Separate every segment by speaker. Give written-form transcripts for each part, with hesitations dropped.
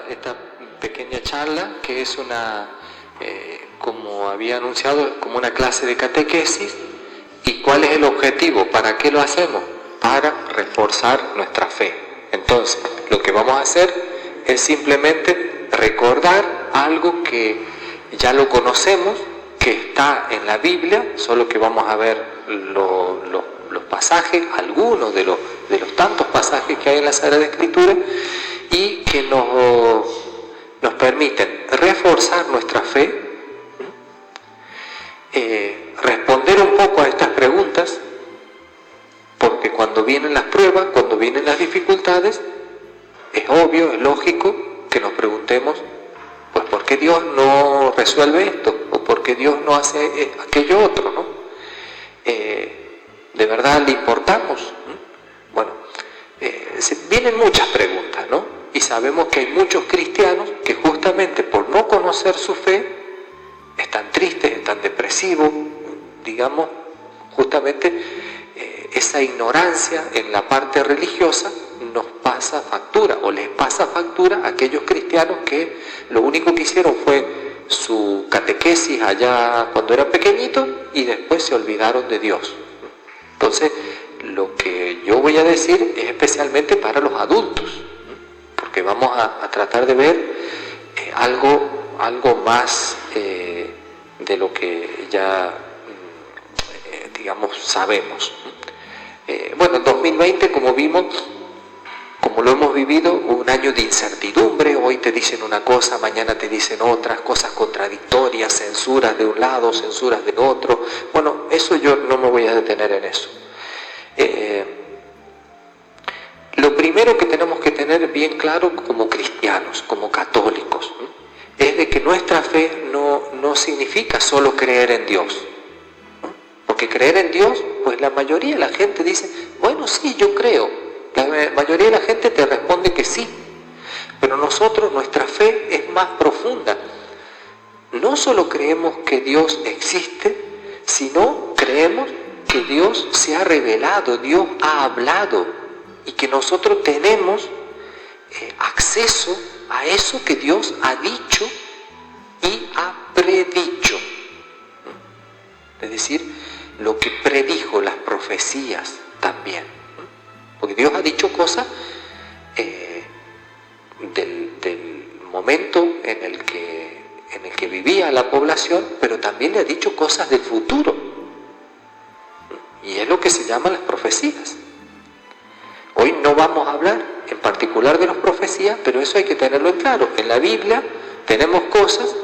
Speaker 1: esta pequeña charla, que es como había anunciado, como una clase de catequesis. ¿Y cuál es el objetivo? ¿Para qué lo hacemos? Para reforzar nuestra fe. Entonces, lo que vamos a hacer es simplemente recordar algo que ya lo conocemos, que está en la Biblia, solo que vamos a ver los pasajes, algunos de los tantos pasajes que hay en la Sagrada Escritura, y que nos permiten reforzar nuestra fe, responder un poco a estas preguntas, porque cuando vienen las pruebas, cuando vienen las dificultades, es obvio, es lógico que nos preguntemos, pues ¿por qué Dios no resuelve esto? ¿O por qué Dios no hace aquello otro? ¿No? ¿De verdad le importamos? Bueno, vienen muchas preguntas, ¿no? Y sabemos que hay muchos cristianos que justamente por no conocer su fe están tristes, están depresivos, digamos, justamente esa ignorancia en la parte religiosa nos pasa factura, o les pasa factura a aquellos cristianos que lo único que hicieron fue su catequesis allá cuando eran pequeñitos y después se olvidaron de Dios. Entonces, lo que yo voy a decir es especialmente para los adultos, porque vamos a tratar de ver algo más de lo que ya, digamos, sabemos. Bueno, el 2020, como vimos, como lo hemos vivido, un año de incertidumbre. Hoy te dicen una cosa, mañana te dicen otras, cosas contradictorias, censuras de un lado, censuras del otro. Bueno, eso yo no me voy a detener en eso. Lo primero que tenemos que tener bien claro como cristianos, como católicos, es de que nuestra fe no significa solo creer en Dios. Porque creer en Dios, pues la mayoría de la gente dice, bueno, sí, yo creo. La mayoría de la gente te responde que sí. Pero nosotros, nuestra fe es más profunda. No solo creemos que Dios existe, sino creemos que Dios se ha revelado, Dios ha hablado, y que nosotros tenemos acceso a eso que Dios ha dicho y ha predicho. Es decir, lo que predijo, las profecías también. Porque Dios ha dicho cosas del momento en el que vivía la población, pero también le ha dicho cosas del futuro. Y es lo que se llaman las profecías. Hoy no vamos a hablar en particular de las profecías, pero eso hay que tenerlo en claro. En la Biblia tenemos cosas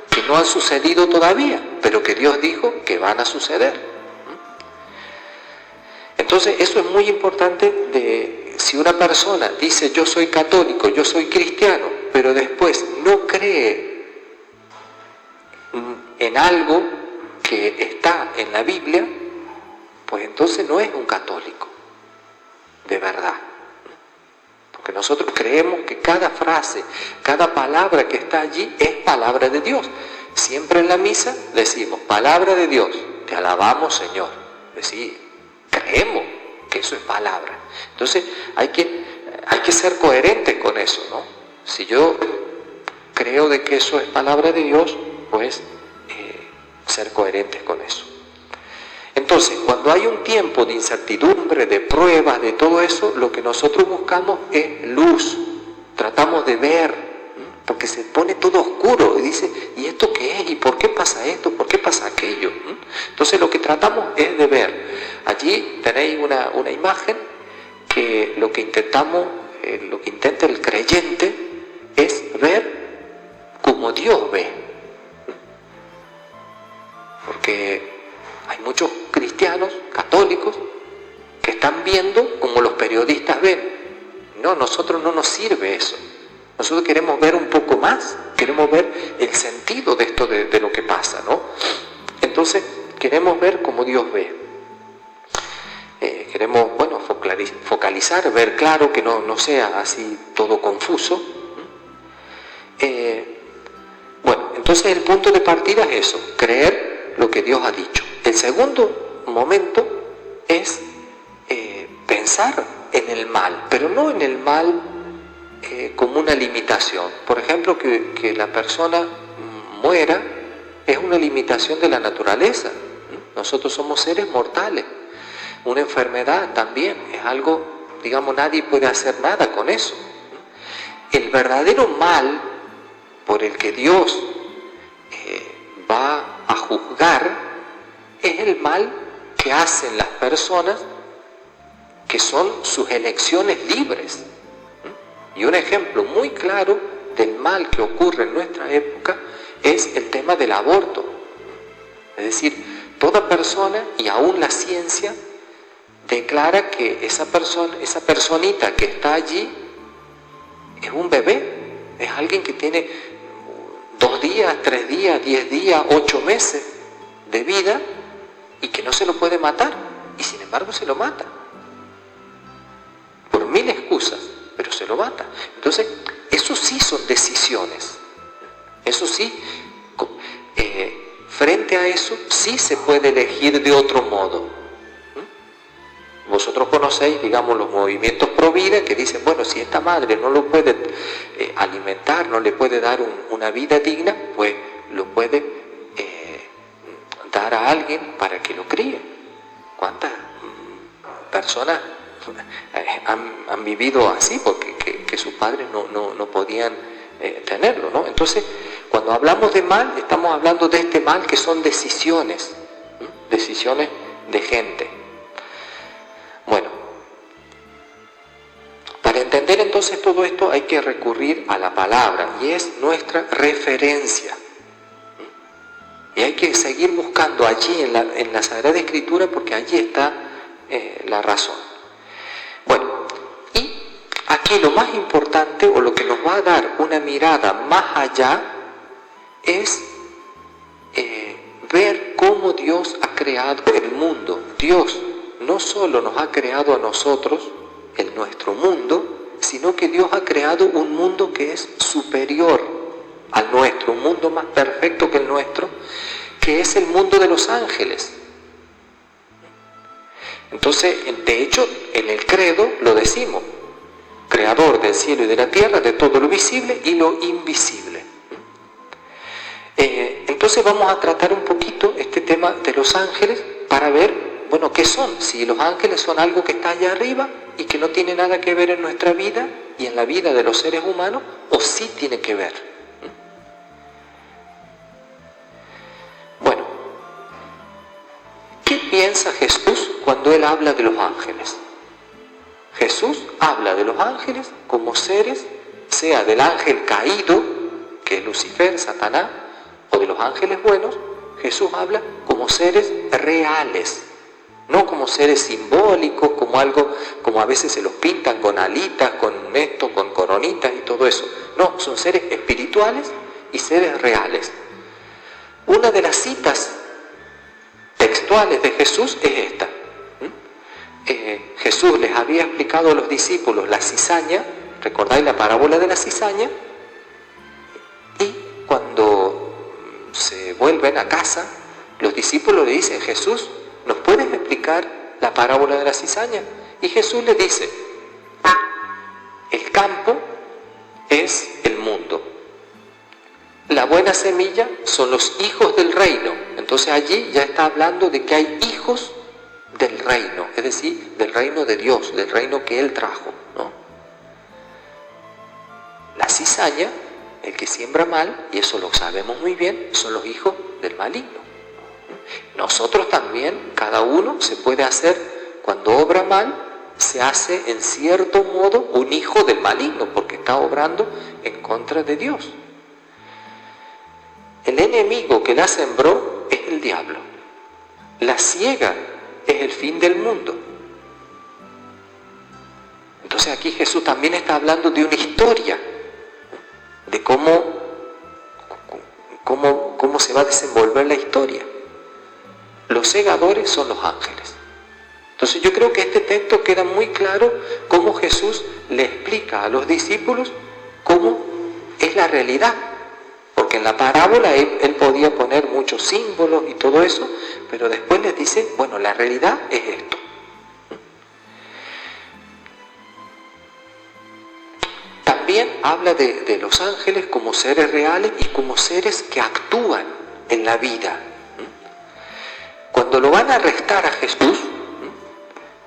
Speaker 1: que no han sucedido todavía, pero que Dios dijo que van a suceder. Entonces eso es muy importante. Si una persona dice yo soy católico, yo soy cristiano, pero después no cree en algo que está en la Biblia, pues entonces no es un católico de verdad. Porque nosotros creemos que cada frase, cada palabra que está allí es palabra de Dios. Siempre en la misa decimos, palabra de Dios, te alabamos, Señor. Creemos que eso es palabra. Entonces hay que ser coherentes con eso, ¿no? Si yo creo de que eso es palabra de Dios, pues ser coherentes con eso. Entonces, cuando hay un tiempo de incertidumbre, de pruebas, de todo eso, lo que nosotros buscamos es luz. Tratamos de ver, porque se pone todo oscuro y dice, ¿y esto qué es? ¿Y por qué pasa esto? ¿Por qué pasa aquello? Entonces lo que tratamos es de ver. Allí tenéis una imagen que lo que intenta el creyente es ver como Dios ve. Porque hay muchos cristianos, católicos, que están viendo como los periodistas ven. No, nosotros no nos sirve eso. Nosotros queremos ver un poco más, queremos ver el sentido de esto, de lo que pasa, ¿no? Entonces, queremos ver como Dios ve. Queremos, focalizar, ver claro, que no sea así todo confuso. Entonces el punto de partida es eso, creer lo que Dios ha dicho. El segundo momento es pensar en el mal, pero no en el mal como una limitación. Por ejemplo, que la persona muera es una limitación de la naturaleza. Nosotros somos seres mortales. Una enfermedad también es algo, digamos, nadie puede hacer nada con eso. El verdadero mal por el que Dios va a juzgar es el mal que hacen las personas que son sus elecciones libres. Y un ejemplo muy claro del mal que ocurre en nuestra época es el tema del aborto. Es decir, toda persona y aún la ciencia declara que esa personita que está allí es un bebé, es alguien que tiene 2 días, 3 días, 10 días, 8 meses de vida y que no se lo puede matar, y sin embargo se lo mata. Por 1000 excusas, pero se lo mata. Entonces, eso sí son decisiones. Eso sí, frente a eso sí se puede elegir de otro modo. Vosotros conocéis, digamos, los movimientos pro vida que dicen, bueno, si esta madre no lo puede alimentar, no le puede dar una vida digna, pues lo puede dar a alguien para que lo críe. ¿Cuántas personas han vivido así porque que sus padres no podían tenerlo, ¿no? Entonces, cuando hablamos de mal, estamos hablando de este mal que son decisiones, decisiones de gente. Bueno, para entender entonces todo esto hay que recurrir a la palabra y es nuestra referencia. Y hay que seguir buscando allí en la Sagrada Escritura porque allí está la razón. Bueno, y aquí lo más importante o lo que nos va a dar una mirada más allá es ver cómo Dios ha creado el mundo. Dios no solo nos ha creado a nosotros en nuestro mundo, sino que Dios ha creado un mundo que es superior al nuestro, un mundo más perfecto que el nuestro, que es el mundo de los ángeles. Entonces, de hecho, en el credo lo decimos, creador del cielo y de la tierra, de todo lo visible y lo invisible. Entonces vamos a tratar un poquito este tema de los ángeles para ver, bueno, ¿qué son? Si los ángeles son algo que está allá arriba y que no tiene nada que ver en nuestra vida y en la vida de los seres humanos, o sí tiene que ver. Bueno, ¿qué piensa Jesús cuando Él habla de los ángeles? Jesús habla de los ángeles como seres, sea del ángel caído, que es Lucifer, Satanás, o de los ángeles buenos. Jesús habla como seres reales, no como seres simbólicos, como algo, como a veces se los pintan con alitas, con esto, con coronitas y todo eso. No, son seres espirituales y seres reales. Una de las citas textuales de Jesús es esta. Jesús les había explicado a los discípulos la cizaña, ¿recordáis la parábola de la cizaña? Y cuando se vuelven a casa, los discípulos le dicen, Jesús, ¿nos puedes explicar la parábola de la cizaña? Y Jesús les dice, el campo es el mundo. La buena semilla son los hijos del reino. Entonces allí ya está hablando de que hay hijos del reino, es decir, del reino de Dios, del reino que Él trajo, ¿no? La cizaña, el que siembra mal, y eso lo sabemos muy bien, son los hijos del maligno. Nosotros también, cada uno se puede hacer, cuando obra mal, se hace en cierto modo un hijo del maligno, porque está obrando en contra de Dios. El enemigo que la sembró es el diablo. La siega es el fin del mundo. Entonces aquí Jesús también está hablando de una historia, de cómo se va a desenvolver la historia. Los segadores son los ángeles. Entonces yo creo que este texto queda muy claro cómo Jesús le explica a los discípulos cómo es la realidad. Porque en la parábola él podía poner muchos símbolos y todo eso, pero después les dice, bueno, la realidad es esto. También también habla de los ángeles como seres reales y como seres que actúan en la vida. Cuando lo van a arrestar a Jesús,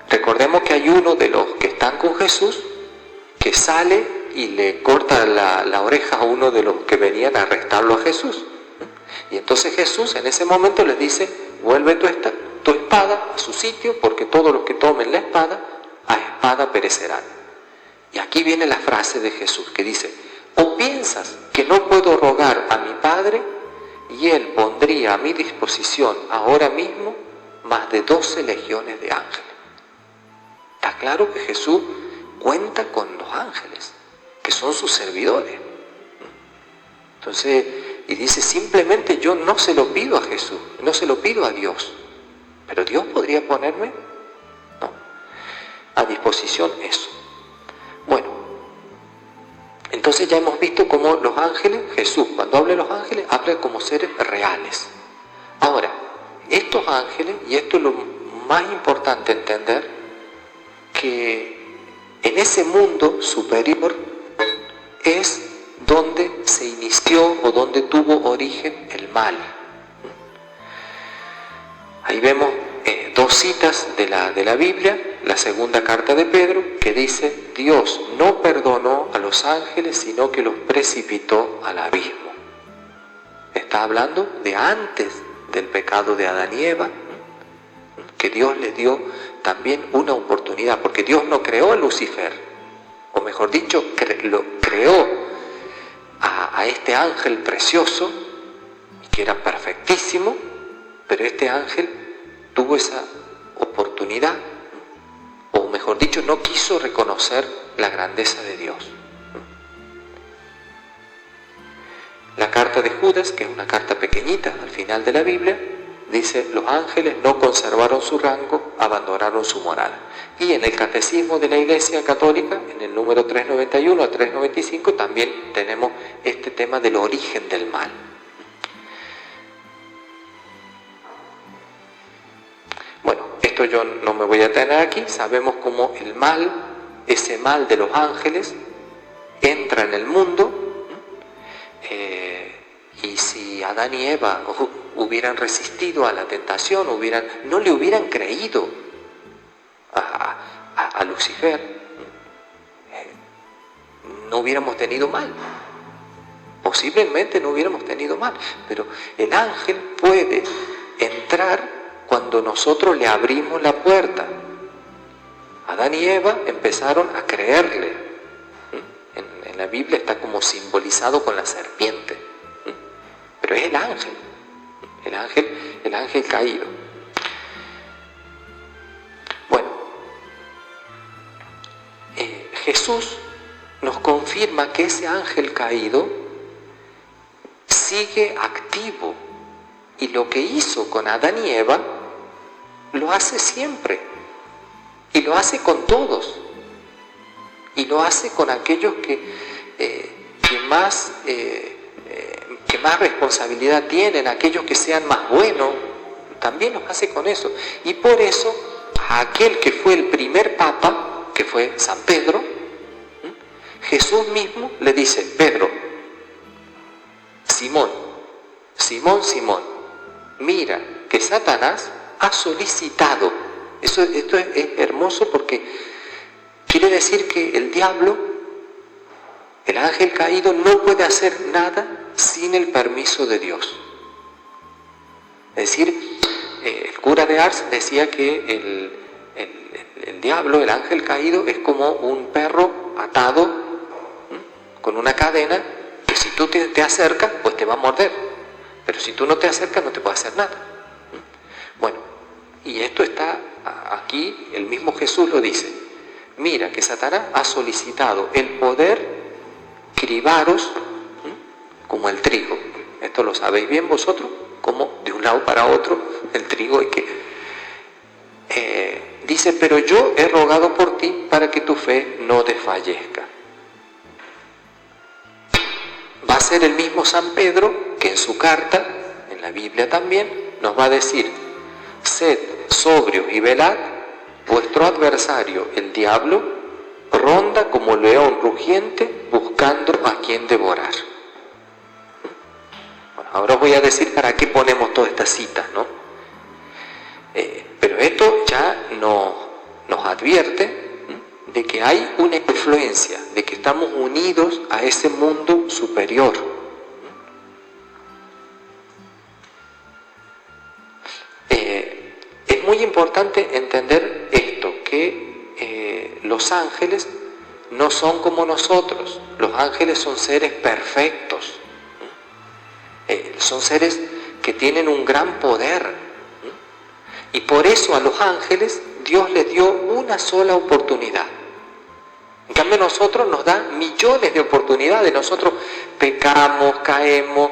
Speaker 1: recordemos que hay uno de los que están con Jesús que sale y le corta la oreja a uno de los que venían a arrestarlo a Jesús. Y entonces Jesús en ese momento les dice: vuelve tu espada a su sitio, porque todos los que tomen la espada, a espada perecerán. Y aquí viene la frase de Jesús que dice: ¿o piensas que no puedo rogar a mi Padre y Él pondría a mi disposición ahora mismo más de 12 legiones de ángeles? Está claro que Jesús cuenta con los ángeles, que son sus servidores. Entonces, y dice: simplemente yo no se lo pido a Jesús, no se lo pido a Dios, pero Dios podría ponerme, ¿no?, a disposición eso. Bueno, entonces ya hemos visto cómo los ángeles, Jesús cuando habla de los ángeles, habla como seres reales. Ahora, estos ángeles, y esto es lo más importante entender, que en ese mundo superior es donde se inició o donde tuvo origen el mal. Ahí vemos dos citas de la Biblia. La segunda carta de Pedro, que dice: Dios no perdonó a los ángeles, sino que los precipitó al abismo. Está hablando de antes del pecado de Adán y Eva, que Dios les dio también una oportunidad, porque Dios no creó a Lucifer, o mejor dicho, lo creó a este ángel precioso, que era perfectísimo, pero este ángel tuvo esa oportunidad, o mejor dicho, no quiso reconocer la grandeza de Dios. La carta de Judas, que es una carta pequeñita al final de la Biblia, dice: los ángeles no conservaron su rango, abandonaron su moral. Y en el Catecismo de la Iglesia Católica, en el número 391 a 395, también tenemos este tema del origen del mal. Bueno, esto yo no me voy a detener aquí. Sabemos cómo el mal, ese mal de los ángeles, entra en el mundo, y si Adán y Eva hubieran resistido a la tentación, no le hubieran creído a Lucifer, no hubiéramos tenido mal. Posiblemente no hubiéramos tenido mal, pero el ángel puede entrar cuando nosotros le abrimos la puerta. Adán y Eva empezaron a creerle. En la Biblia está como simbolizado con la serpiente, pero es el ángel caído. Bueno, Jesús nos confirma que ese ángel caído sigue activo, y lo que hizo con Adán y Eva lo hace siempre, y lo hace con todos, y lo hace con aquellos que más responsabilidad tienen, aquellos que sean más buenos, también los hace con eso. Y por eso a aquel que fue el primer papa, que fue San Pedro, Jesús mismo le dice: Pedro, Simón, mira que Satanás ha solicitado. Esto es hermoso, porque quiere decir que el diablo, el ángel caído, no puede hacer nada sin el permiso de Dios. Es decir, el cura de Ars decía que el diablo, el ángel caído, es como un perro atado con una cadena, que si tú te acercas, pues te va a morder, pero si tú no te acercas no te puede hacer nada. Bueno, y esto está aquí, el mismo Jesús lo dice: mira que Satanás ha solicitado el poder cribaros como el trigo. Esto lo sabéis bien vosotros, como de un lado para otro el trigo hay que... dice: pero yo he rogado por ti para que tu fe no desfallezca. Va a ser el mismo San Pedro que en su carta, en la Biblia también, nos va a decir: sed sobrios y velad, vuestro adversario, el diablo, ronda como león rugiente buscando a quien devorar. Bueno, ahora os voy a decir para qué ponemos todas estas citas, ¿no? Pero esto ya nos advierte de que hay una influencia, de que estamos unidos a ese mundo superior. Es muy importante entender esto, que los ángeles no son como nosotros. Los ángeles son seres perfectos, son seres que tienen un gran poder, y por eso a los ángeles Dios les dio una sola oportunidad. En cambio a nosotros nos da millones de oportunidades. Nosotros pecamos, caemos,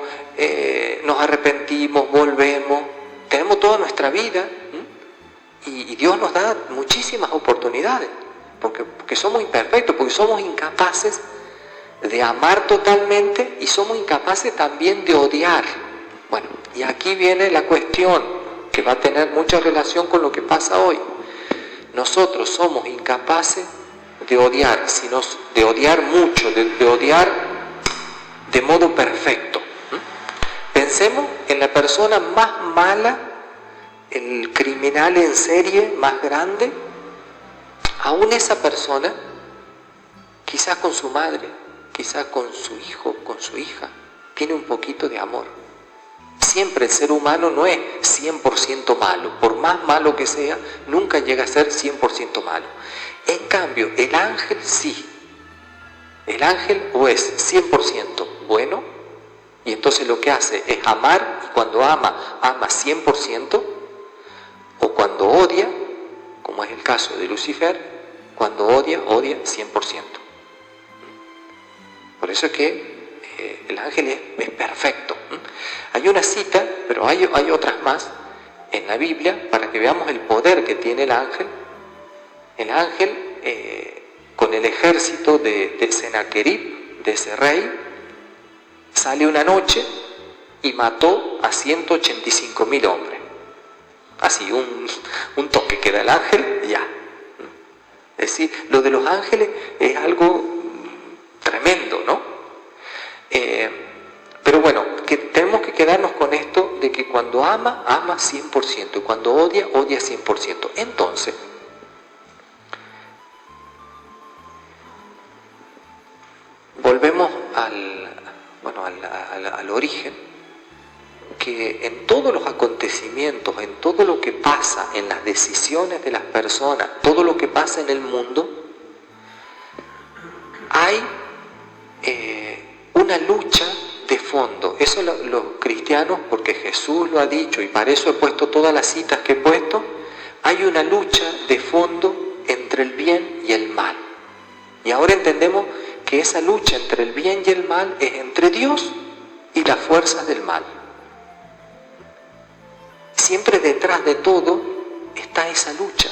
Speaker 1: nos arrepentimos, volvemos, tenemos toda nuestra vida, y Dios nos da muchísimas oportunidades, porque somos imperfectos, porque somos incapaces de amar totalmente y somos incapaces también de odiar. Bueno, y aquí viene la cuestión que va a tener mucha relación con lo que pasa hoy. Nosotros somos incapaces de odiar, de odiar mucho, de odiar de modo perfecto. Pensemos en la persona más mala, el criminal en serie más grande. Aún esa persona, quizás con su madre, quizás con su hijo, con su hija, tiene un poquito de amor. Siempre el ser humano no es 100% malo. Por más malo que sea, nunca llega a ser 100% malo. En cambio, el ángel sí. El ángel o es 100% bueno, y entonces lo que hace es amar, y cuando ama 100%, o cuando odia, como es el caso de Lucifer, cuando odia 100%. Por eso es que el ángel es perfecto. Hay una cita, pero hay otras más en la Biblia para que veamos el poder que tiene el ángel. El ángel, con el ejército de Sennacherib, de ese rey, sale una noche y mató a 185.000 hombres. Así, un toque que da el ángel, ya. Es decir, lo de los ángeles es algo tremendo, ¿no? Pero bueno, que tenemos que quedarnos con esto de que cuando ama 100%, y cuando odia 100%. Entonces, volvemos al origen, que en todos los acontecimientos, en todo lo que pasa, en las decisiones de las personas, todo lo que pasa en el mundo, hay una lucha de fondo. Eso los cristianos, porque Jesús lo ha dicho, y para eso he puesto todas las citas que he puesto, hay una lucha de fondo entre el bien y el mal. Y ahora entendemos que esa lucha entre el bien y el mal es entre Dios y las fuerzas del mal. Siempre detrás de todo está esa lucha.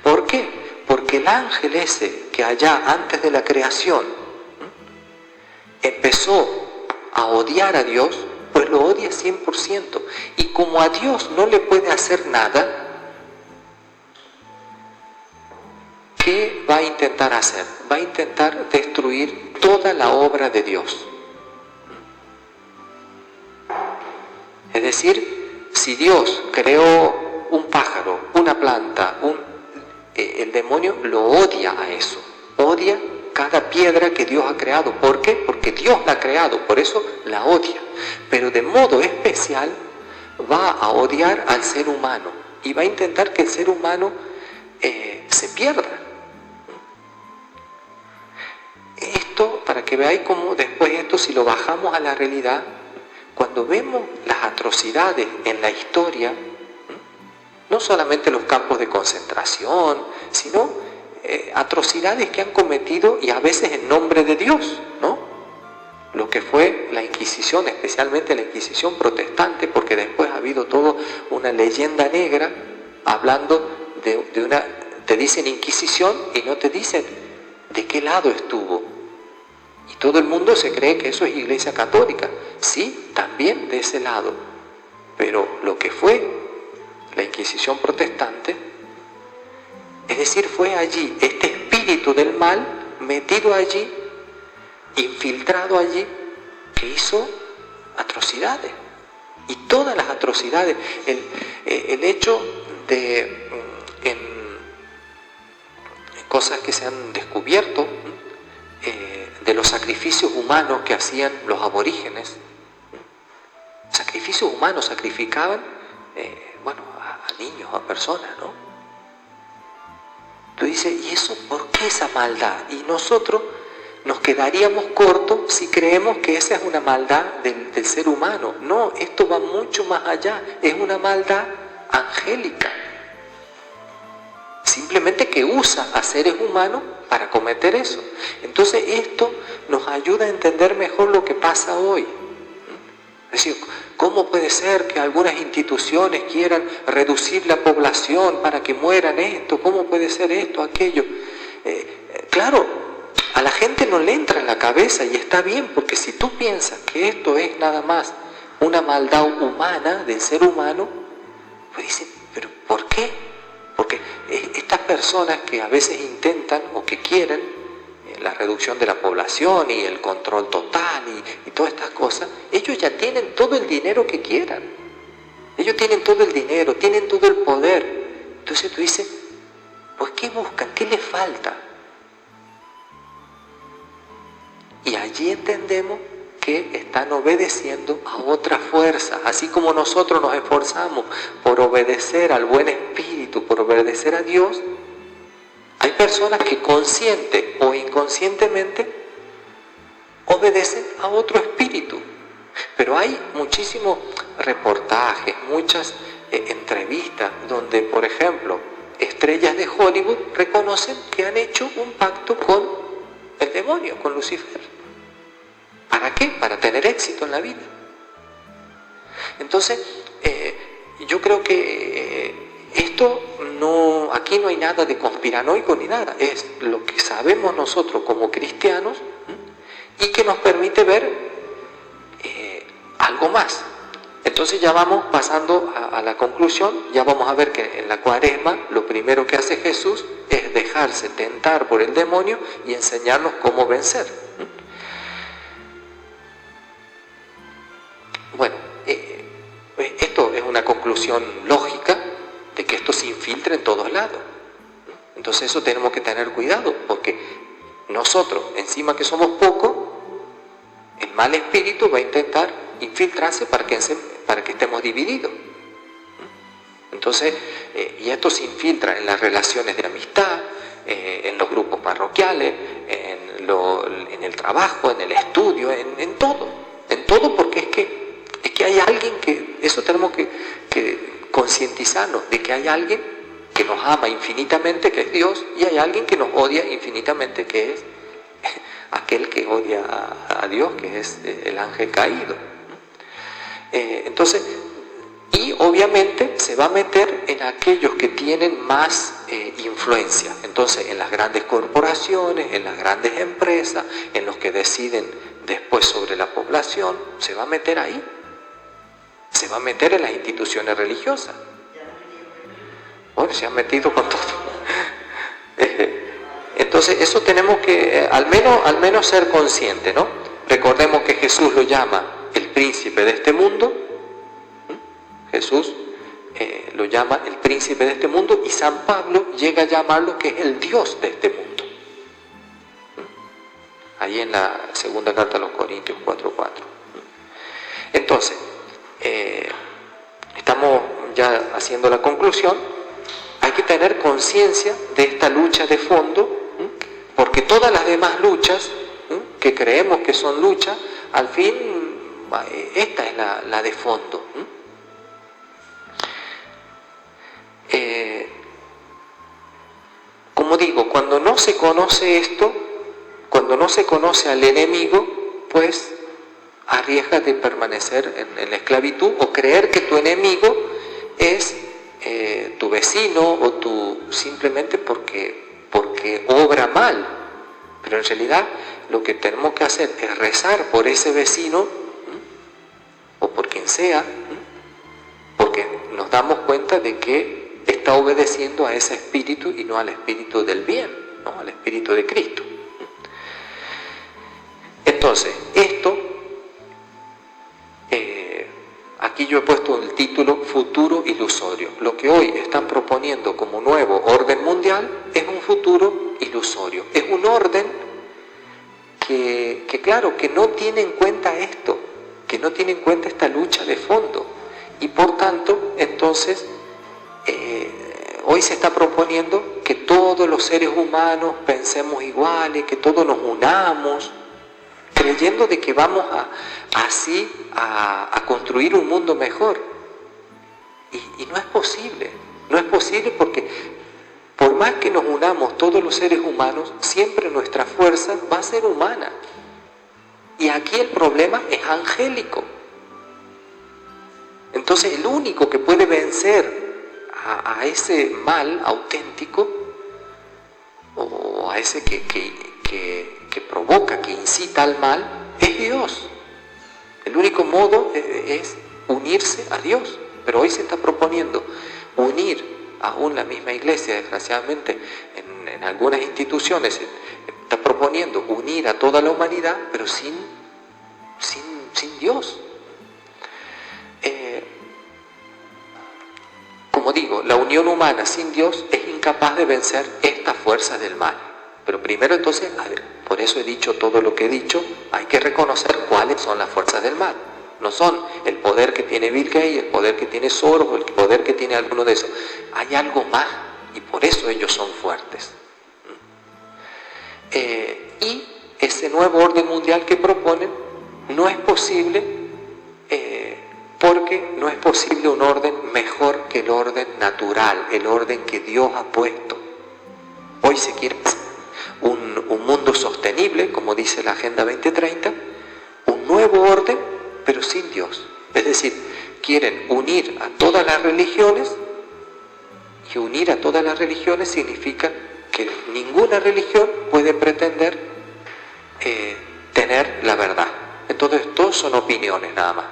Speaker 1: ¿Por qué? Porque el ángel ese que allá antes de la creación empezó a odiar a Dios, pues lo odia 100%. Y como a Dios no le puede hacer nada, ¿qué va a intentar hacer? Va a intentar destruir toda la obra de Dios. Es decir, si Dios creó un pájaro, una planta, el demonio lo odia a eso, odia cada piedra que Dios ha creado. ¿Por qué? Porque Dios la ha creado, por eso la odia. Pero de modo especial va a odiar al ser humano y va a intentar que el ser humano se pierda. Esto, para que veáis cómo después esto, si lo bajamos a la realidad, cuando vemos las atrocidades en la historia, no solamente los campos de concentración, sino atrocidades que han cometido, y a veces en nombre de Dios, ¿no? Lo que fue la Inquisición, especialmente la Inquisición protestante, porque después ha habido toda una leyenda negra hablando de una... Te dicen Inquisición y no te dicen de qué lado estuvo. Y todo el mundo se cree que eso es Iglesia Católica. Sí, también de ese lado. Pero lo que fue la Inquisición protestante Es decir, fue allí este espíritu del mal metido allí, infiltrado allí, que hizo atrocidades. Y todas las atrocidades, el hecho de, en cosas que se han descubierto, de los sacrificios humanos que hacían los aborígenes, sacrificios humanos, sacrificaban a niños, a personas, ¿no? Tú dices, ¿y eso por qué esa maldad? Y nosotros nos quedaríamos cortos si creemos que esa es una maldad del ser humano. No, esto va mucho más allá, es una maldad angélica. Simplemente que usa a seres humanos para cometer eso. Entonces esto nos ayuda a entender mejor lo que pasa hoy. Es decir, ¿cómo puede ser que algunas instituciones quieran reducir la población para que mueran esto? ¿Cómo puede ser esto, aquello? Claro, a la gente no le entra en la cabeza y está bien, porque si tú piensas que esto es nada más una maldad humana del ser humano, pues dicen, ¿pero por qué? Porque estas personas que a veces intentan o que quieren la reducción de la población y el control total y todas estas cosas, ellos ya tienen todo el dinero que quieran. Ellos tienen todo el dinero, tienen todo el poder. Entonces tú dices, pues ¿qué buscan? ¿Qué les falta? Y allí entendemos que están obedeciendo a otra fuerza, así como nosotros nos esforzamos por obedecer al buen espíritu, por obedecer a Dios. Hay personas que consciente o inconscientemente obedecen a otro espíritu. Pero hay muchísimos reportajes, muchas entrevistas donde, por ejemplo, estrellas de Hollywood reconocen que han hecho un pacto con el demonio, con Lucifer. ¿Para qué? Para tener éxito en la vida. Entonces, yo creo que esto no, aquí no hay nada de conspiranoico ni nada, es lo que sabemos nosotros como cristianos y que nos permite ver algo más. Entonces ya vamos pasando a la conclusión, ya vamos a ver que en la Cuaresma lo primero que hace Jesús es dejarse tentar por el demonio y enseñarnos cómo vencer. Bueno, esto es una conclusión lógica de que esto se infiltra en todos lados. Entonces eso tenemos que tener cuidado, porque nosotros, encima que somos pocos, el mal espíritu va a intentar infiltrarse para que estemos divididos. Entonces, y esto se infiltra en las relaciones de amistad, en los grupos parroquiales, en el trabajo, en el estudio, en todo, porque es que hay alguien que, eso tenemos que concientizarnos de que hay alguien que nos ama infinitamente, que es Dios, y hay alguien que nos odia infinitamente, que es aquel que odia a Dios, que es el ángel caído. Entonces, y obviamente se va a meter en aquellos que tienen más influencia. Entonces, en las grandes corporaciones, en las grandes empresas, en los que deciden después sobre la población, se va a meter ahí. Se va a meter en las instituciones religiosas. Bueno, se han metido con todo. Entonces, eso tenemos que al menos ser conscientes, ¿no? Recordemos que Jesús lo llama el príncipe de este mundo. Jesús lo llama el príncipe de este mundo, y San Pablo llega a llamarlo que es el Dios de este mundo. Ahí en la segunda carta a los Corintios 4:4. Entonces, estamos ya haciendo la conclusión. Hay que tener conciencia de esta lucha de fondo, porque todas las demás luchas que creemos que son luchas, al fin esta es la de fondo. Como digo, cuando no se conoce esto, cuando no se conoce al enemigo, pues arriesgas de permanecer en la esclavitud o creer que tu enemigo es tu vecino o simplemente porque obra mal. Pero en realidad lo que tenemos que hacer es rezar por ese vecino o por quien sea, porque nos damos cuenta de que está obedeciendo a ese espíritu y no al espíritu del bien, ¿no? Al espíritu de Cristo. Entonces, esto, aquí yo he puesto el título futuro ilusorio. Lo que hoy están proponiendo como nuevo orden mundial es un futuro ilusorio. Es un orden que claro, que no tiene en cuenta esto, que no tiene en cuenta esta lucha de fondo. Y por tanto, entonces, hoy se está proponiendo que todos los seres humanos pensemos iguales, que todos nos unamos, creyendo de que vamos así a construir un mundo mejor. Y no es posible, no es posible porque por más que nos unamos todos los seres humanos, siempre nuestra fuerza va a ser humana. Y aquí el problema es angélico. Entonces el único que puede vencer a ese mal auténtico, o a ese que provoca, que incita al mal, es Dios. El único modo es unirse a Dios. Pero hoy se está proponiendo unir aún la misma iglesia, desgraciadamente, en algunas instituciones se está proponiendo unir a toda la humanidad, pero sin Dios. Como digo, la unión humana sin Dios es incapaz de vencer estas fuerzas del mal. Pero primero entonces, por eso he dicho todo lo que he dicho, hay que reconocer cuáles son las fuerzas del mal. No son el poder que tiene Bill Gates, el poder que tiene Soros, o el poder que tiene alguno de esos. Hay algo más y por eso ellos son fuertes. Y ese nuevo orden mundial que proponen no es posible porque no es posible un orden mejor que el orden natural, el orden que Dios ha puesto. Hoy se quiere un mundo sostenible, como dice la Agenda 2030, un nuevo orden, pero sin Dios. Es decir, quieren unir a todas las religiones, y unir a todas las religiones significa que ninguna religión puede pretender tener la verdad. Entonces todos son opiniones nada más.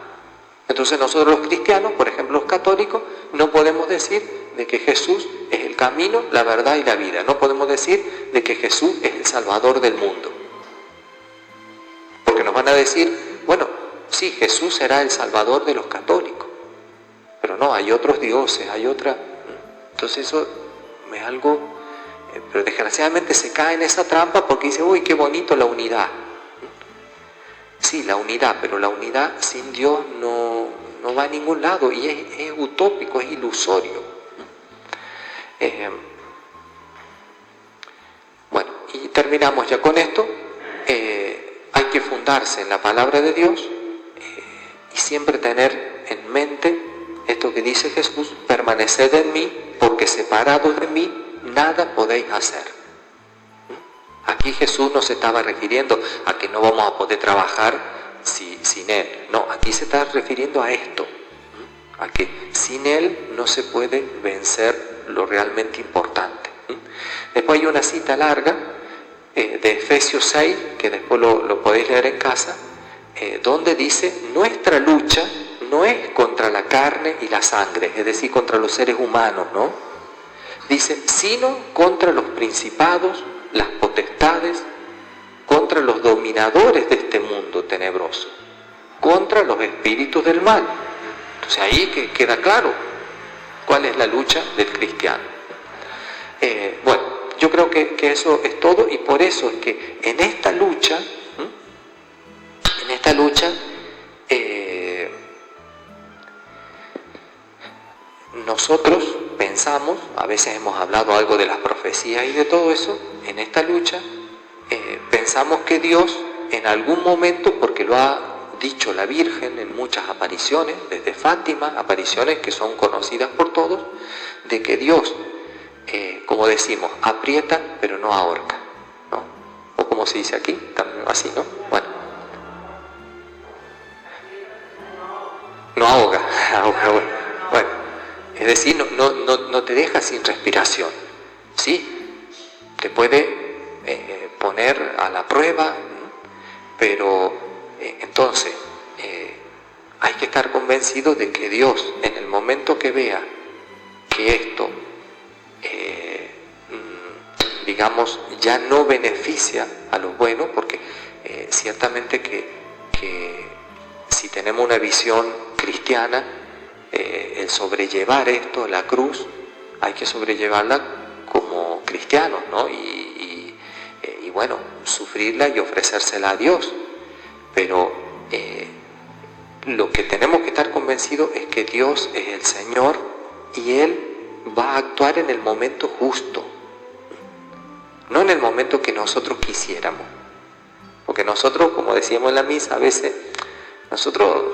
Speaker 1: Entonces nosotros los cristianos, por ejemplo los católicos, no podemos decir de que Jesús es el camino, la verdad y la vida. No podemos decir de que Jesús es el Salvador del mundo. Porque nos van a decir, bueno, sí, Jesús será el Salvador de los católicos. Pero no, hay otros dioses, hay otra... Entonces eso es algo... Pero desgraciadamente se cae en esa trampa porque dice, uy, qué bonito la unidad. Sí, la unidad, pero la unidad sin Dios no va a ningún lado y es utópico, es ilusorio. Bueno, y terminamos ya con esto. Hay que fundarse en la palabra de Dios y siempre tener en mente esto que dice Jesús, permaneced en mí, porque separados de mí nada podéis hacer. Aquí Jesús no se estaba refiriendo a que no vamos a poder trabajar sin Él. No, aquí se está refiriendo a esto, a que sin Él no se puede vencer lo realmente importante. Después hay una cita larga de Efesios 6, que después lo podéis leer en casa, donde dice, nuestra lucha no es contra la carne y la sangre, es decir, contra los seres humanos, ¿no? Dice, sino contra los principados, las potestades, contra los dominadores de este mundo tenebroso, contra los espíritus del mal. Entonces ahí queda claro cuál es la lucha del cristiano. Bueno, yo creo que eso es todo y por eso es que en esta lucha, nosotros pensamos, a veces hemos hablado algo de las profecías y de todo eso, en esta lucha pensamos que Dios en algún momento, porque lo ha dicho la Virgen en muchas apariciones, desde Fátima, apariciones que son conocidas por todos, de que Dios, como decimos, aprieta pero no ahorca, ¿no? O como se dice aquí, también así, ¿no? Bueno, no ahoga, bueno, es decir, no te deja sin respiración, sí, te puede poner a la prueba, pero entonces hay que estar convencido de que Dios, en el momento que vea que esto, digamos, ya no beneficia a los buenos, porque ciertamente que si tenemos una visión cristiana, el sobrellevar esto, la cruz, hay que sobrellevarla como cristianos, ¿no? Y bueno, sufrirla y ofrecérsela a Dios. Pero lo que tenemos que estar convencidos es que Dios es el Señor y Él va a actuar en el momento justo, no en el momento que nosotros quisiéramos. Porque nosotros, como decíamos en la misa, a veces nosotros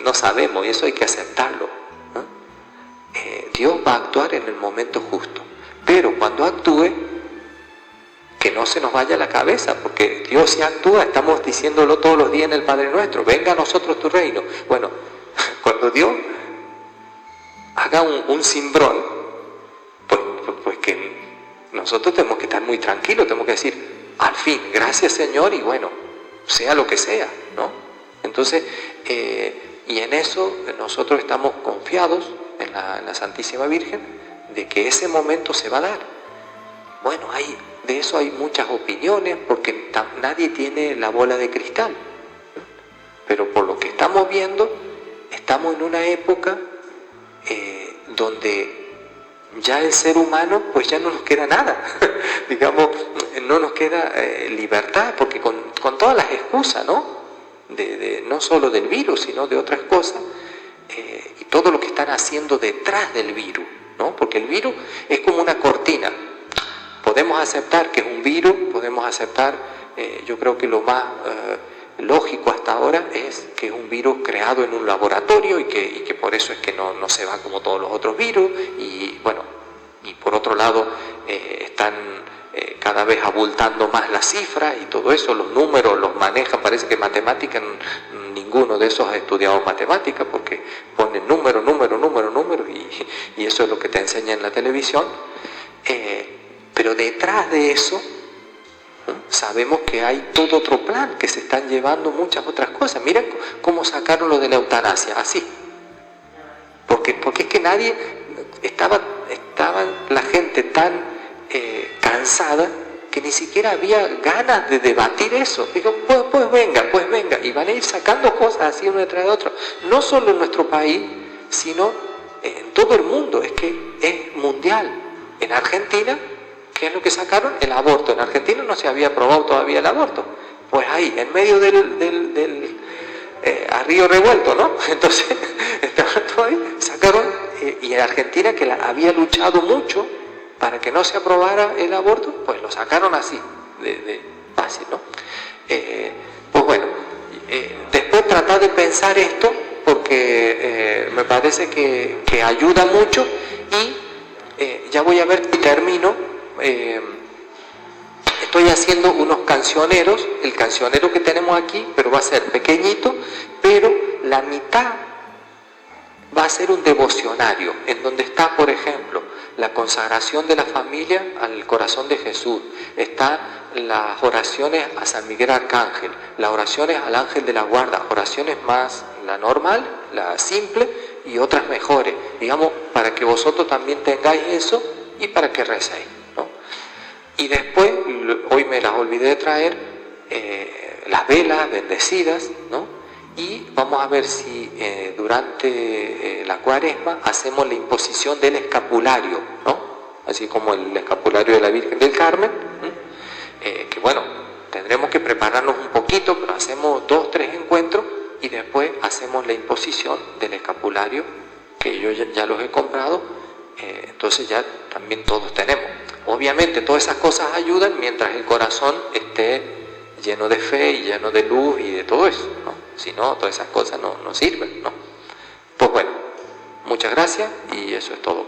Speaker 1: no sabemos y eso hay que aceptarlo, ¿no? Dios va a actuar en el momento justo, pero cuando actúe, que no se nos vaya la cabeza, porque Dios si actúa, estamos diciéndolo todos los días en el Padre Nuestro, venga a nosotros tu reino. Bueno, cuando Dios haga un cimbrón, pues que nosotros tenemos que estar muy tranquilos, tenemos que decir, al fin, gracias Señor, y bueno, sea lo que sea, ¿no? Entonces, y en eso nosotros estamos confiados en la Santísima Virgen, de que ese momento se va a dar. Bueno, de eso hay muchas opiniones, porque nadie tiene la bola de cristal. Pero por lo que estamos viendo, estamos en una época donde ya el ser humano, pues ya no nos queda nada. Digamos, no nos queda libertad, porque con todas las excusas, ¿no? No solo del virus, sino de otras cosas, y todo lo que están haciendo detrás del virus, ¿no? Porque el virus es como una cortina. Podemos aceptar que es un virus, podemos aceptar, yo creo que lo más lógico hasta ahora es que es un virus creado en un laboratorio y que por eso es que no se va como todos los otros virus, y bueno, y por otro lado están cada vez abultando más las cifras y todo eso, los números los manejan, parece que matemática, ninguno de esos ha estudiado matemática, porque ponen número, y eso es lo que te enseña en la televisión. Pero detrás de eso, ¿no? Sabemos que hay todo otro plan, que se están llevando muchas otras cosas. Miren cómo sacaron lo de la eutanasia, así. Porque es que nadie, estaban la gente tan cansada que ni siquiera había ganas de debatir eso. Digo, pues venga, y van a ir sacando cosas así una detrás de otra. No solo en nuestro país, sino en todo el mundo, es que es mundial. En Argentina, ¿qué es lo que sacaron? El aborto. En Argentina no se había aprobado todavía el aborto. Pues ahí, en medio del a río revuelto, ¿no? Entonces, ahí, sacaron, y en Argentina, que había luchado mucho para que no se aprobara el aborto, pues lo sacaron así, de fácil, ¿no? Pues bueno, después tratar de pensar esto, porque me parece que ayuda mucho, y ya voy a ver si termino. Estoy haciendo unos cancioneros, el cancionero que tenemos aquí, pero va a ser pequeñito, pero la mitad va a ser un devocionario, en donde está, por ejemplo, la consagración de la familia al corazón de Jesús, están las oraciones a San Miguel Arcángel, las oraciones al ángel de la guarda, oraciones más la normal, la simple, y otras mejores, digamos, para que vosotros también tengáis eso y para que recéis, ¿no? Y después, hoy me las olvidé de traer, las velas bendecidas, ¿no? Y vamos a ver si durante la Cuaresma hacemos la imposición del escapulario, ¿no? Así como el escapulario de la Virgen del Carmen, que bueno, tendremos que prepararnos un poquito, pero hacemos 2 o 3 encuentros y después hacemos la imposición del escapulario, que yo ya los he comprado, entonces ya también todos tenemos. Obviamente todas esas cosas ayudan mientras el corazón esté lleno de fe y lleno de luz y de todo eso, ¿no? Si no, todas esas cosas no sirven, ¿no? Pues bueno, muchas gracias y eso es todo.